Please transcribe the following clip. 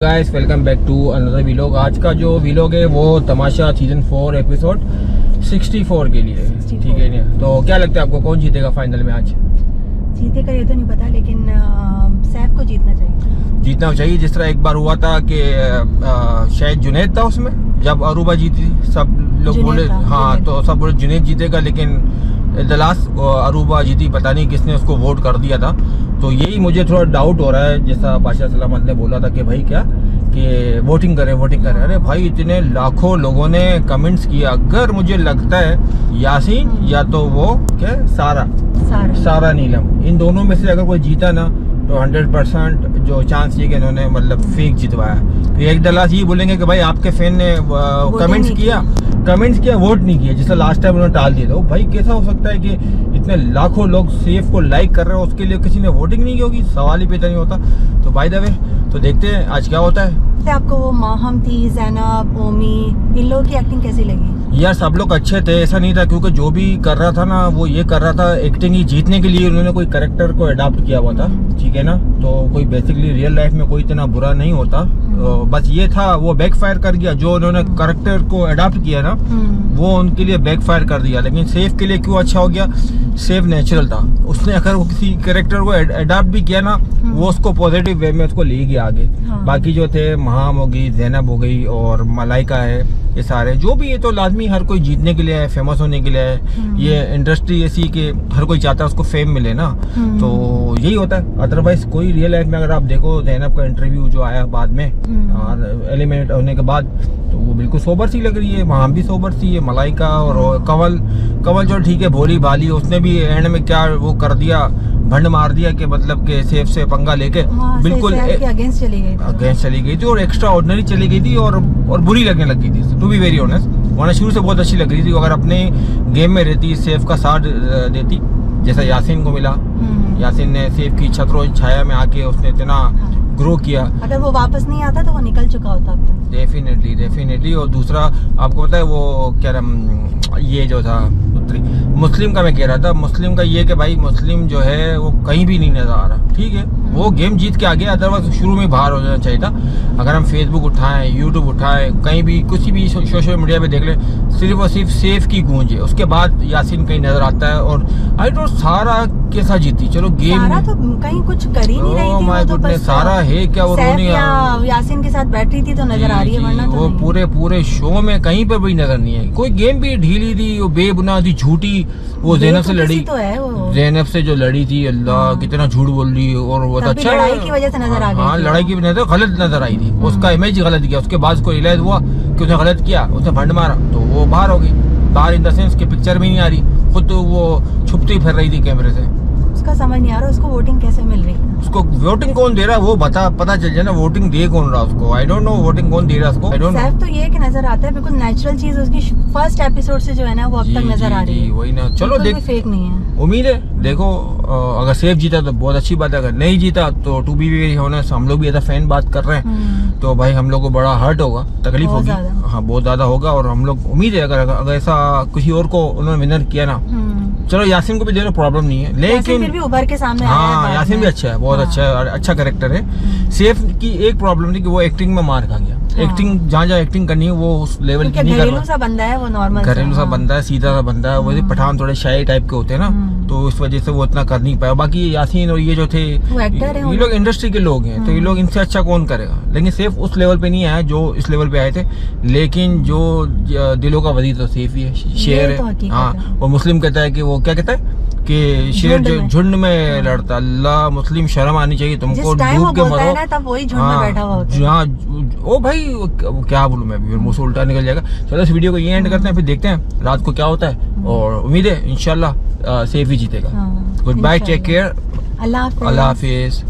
Guys welcome back to another vlog. आज का जो व्लॉग है वो तमाशा सीजन 4 एपिसोड 64 के लिए, ठीक है ना। तो क्या लगता है आपको कौन जीतेगा फाइनल में? आज जीतेगा ये तो नहीं पता, लेकिन सैफ को जीतना चाहिए। जीतना चाहिए। जिस तरह एक बार हुआ था कि शायद जुनैद था उसमें, जब अरूबा जीती सब लोग बोले हाँ, तो सब बोले जुनैद जीतेगा, लेकिन द लास्ट अरूबा जीती। पता नहीं किसने उसको वोट कर दिया था। तो यही मुझे थोड़ा डाउट हो रहा है, जैसा बादशाह सलामत ने बोला था कि भाई क्या कि वोटिंग करें। अरे भाई इतने लाखों लोगों ने कमेंट्स किया। अगर मुझे लगता है यासीन या तो वो क्या सारा नीलम, इन दोनों में से अगर कोई जीता ना तो 100% जो चांस ये कि इन्होंने मतलब फेक जितवाया। तो एक दलास ये बोलेंगे कि भाई आपके फैन ने कमेंट्स किया वोट नहीं किया, जिससे लास्ट टाइम उन्होंने टाल दिया। तो भाई कैसा हो सकता है कि इतने लाखों लोग सेफ को लाइक कर रहे हो, उसके लिए किसी ने वोटिंग नहीं की होगी? सवाल ही पैदा नहीं होता। तो बाय द वे तो देखते हैं आज क्या होता है। आपको वो माहम थी, ज़ैनब, ओमी, इन लोगों की एक्टिंग कैसी लगी? यार सब लोग अच्छे थे, ऐसा नहीं था, क्योंकि जो भी कर रहा था ना वो ये कर रहा था एक्टिंग ही जीतने के लिए। उन्होंने कोई कैरेक्टर को अडॉप्ट किया हुआ था, ठीक है ना। तो कोई बेसिकली रियल लाइफ में कोई इतना बुरा नहीं होता। तो बस ये था वो बैकफायर कर गया। जो उन्होंने कैरेक्टर को अडॉप्ट किया ना वो उनके लिए बैकफायर कर दिया। लेकिन सेफ के लिए क्यों अच्छा हो गया? सेफ नेचुरल था। उसने अगर वो किसी कैरेक्टर को अडॉप्ट भी किया ना वो उसको पॉजिटिव वे में उसको ले गया आगे। बाकी जो थे महाम हो गई, ज़ैनब हो गई और मलाइका है, ये सारे जो भी, ये तो लाजमी हर कोई जीतने के लिए है, फेमस होने के लिए है। ये इंडस्ट्री ऐसी कि हर कोई चाहता है उसको फेम मिले ना, तो यही होता है। अदरवाइज कोई रियल लाइफ में अगर आप देखो ज़ैनब का इंटरव्यू जो आया बाद में और एलिमिनेट होने के बाद, तो वो बिल्कुल सोबर सी लग रही है। वहाँ भी सोबर सी है मलाइका। और कवल जो ठीक है भोली भाली, उसने भी एंड में क्या वो कर दिया, भंड मार दिया कि मतलब के सेफ से पंगा लेके बिल्कुल अगेंस्ट चली गई थी और एक्स्ट्रा ऑर्डिनरी चली गई थी और बुरी लगने लगी थी, टू बी वेरी ऑनेस्ट। वरना शुरू से बहुत अच्छी लग रही थी। अगर अपने गेम में रहती, सेफ का साथ देती, जैसा यासीन को मिला। यासीन ने सेफ की छत्रों छाया में आके उसने इतना ग्रो किया। अगर वो वापस नहीं आता तो वो निकल चुका होता। डेफिनेटली। और दूसरा आपको पता है वो क्या ये जो था मुस्लिम का मैं कह रहा था, मुस्लिम का ये कि भाई मुस्लिम जो है वो कहीं भी नहीं नजर आ रहा, ठीक है। वो गेम जीत के आ गया, अदरवाइज शुरू में बाहर हो जाना चाहिए था। अगर हम फेसबुक उठाएं, यूट्यूब उठाएं, कहीं भी किसी भी सोशल मीडिया पे देख लें, सिर्फ और सिर्फ सेफ की गूंज है। उसके बाद यासीन कहीं नजर आता है। और आई डोंट सारा कैसा जीती, चलो गेम सारा तो कहीं कुछ कर ही नहीं रही थी। तो बस सारा है क्या, वो यासीन के साथ बैठ रही थी तो नजर आ रही है, वरना वो पूरे शो में कहीं पर भी नजर नहीं है। कोई गेम भी ढीली थी, वो बेबुनियादी झूठी। वो ज़ैनब से लड़ी, ज़ैनब से जो लड़ी थी, अल्लाह कितना झूठ बोल रही। और वो अच्छा लड़ाई की वजह से नजर आ गई। हाँ, लड़ाई की वजह से गलत नजर आई थी। उसका इमेज ही गलत किया। उसके बाद उसको रियलाइज हुआ कि उसने गलत किया, उसने भंड मारा, तो वो बाहर हो गई। बाहर इन द सेंस की पिक्चर में नहीं आ रही, खुद तो वो छुपती फिर रही थी कैमरे से। उसका समझ नहीं आ रहा उसको वोटिंग कैसे मिल रही है। उसको वोटिंग कौन दे रहा है वो पता चल जाए ना। वोटिंग दे कौन रहा उसको, आई डोंट नो। वोटिंग कौन दे रहा है उसको, आई डोंट नो। तो ये कि नजर आता है बिल्कुल नेचुरल चीज उसकी फर्स्ट एपिसोड से जो है ना वो अब तक नजर आ रही है। वही ना, चलो देख, फेक नहीं है। उम्मीद है देखो। अगर सेफ जीता तो बहुत अच्छी बात है, अगर नहीं जीता तो टू बी वेरी ऑनेस्ट हम लोग भी ऐसा फैन बात कर रहे हैं तो भाई हम लोग को बड़ा हर्ट होगा, तकलीफ होगी। हाँ, बहुत ज्यादा होगा। और हम लोग उम्मीद है अगर ऐसा किसी और को उन्होंने विनर किया ना, चलो यासीन को भी देना प्रॉब्लम नहीं है, लेकिन फिर भी उभर के सामने हाँ यासीन भी अच्छा है, बहुत अच्छा है, अच्छा कैरेक्टर है। सेफ की एक प्रॉब्लम थी कि वो एक्टिंग में मार खा गया। एक्टिंग जहाँ एक्टिंग करनी है वो उस लेवल की नहीं कर रहा। घरेलू सा बंदा है वो, नॉर्मल घरेलू सा बंदा है, सीधा सा बंदा है। वैसे पठान थोड़े शाही टाइप के होते हैं ना, तो इस वजह से वो इतना कर नहीं पाया। बाकी यासीन और ये जो थे ये लोग इंडस्ट्री के लोग हैं, तो ये लोग इनसे अच्छा कौन करेगा। लेकिन सेफ उस लेवल पे नहीं आया जो इस लेवल पे आए थे। लेकिन जो दिलों का वजी तो सेफ ही है, शेर है। हाँ, और मुस्लिम कहता है कि वो क्या कहता है कि शेर जो झुंड में लड़ता, अल्लाह मुस्लिम शर्म आनी चाहिए तुमको, डूब के मरो। तब वही झुंड में बैठा हुआ होता है। हाँ, ओ भाई क्या बोलूं मैं, अभी मुंह से उल्टा निकल जाएगा। चलो इस वीडियो को ये एंड करते हैं, फिर देखते हैं रात को क्या होता है। और उम्मीद है इंशाल्लाह सेफ ही जीतेगा। गुड बाय, टेक केयर, अल्लाह हाफिज। अल्लाह हाफिज।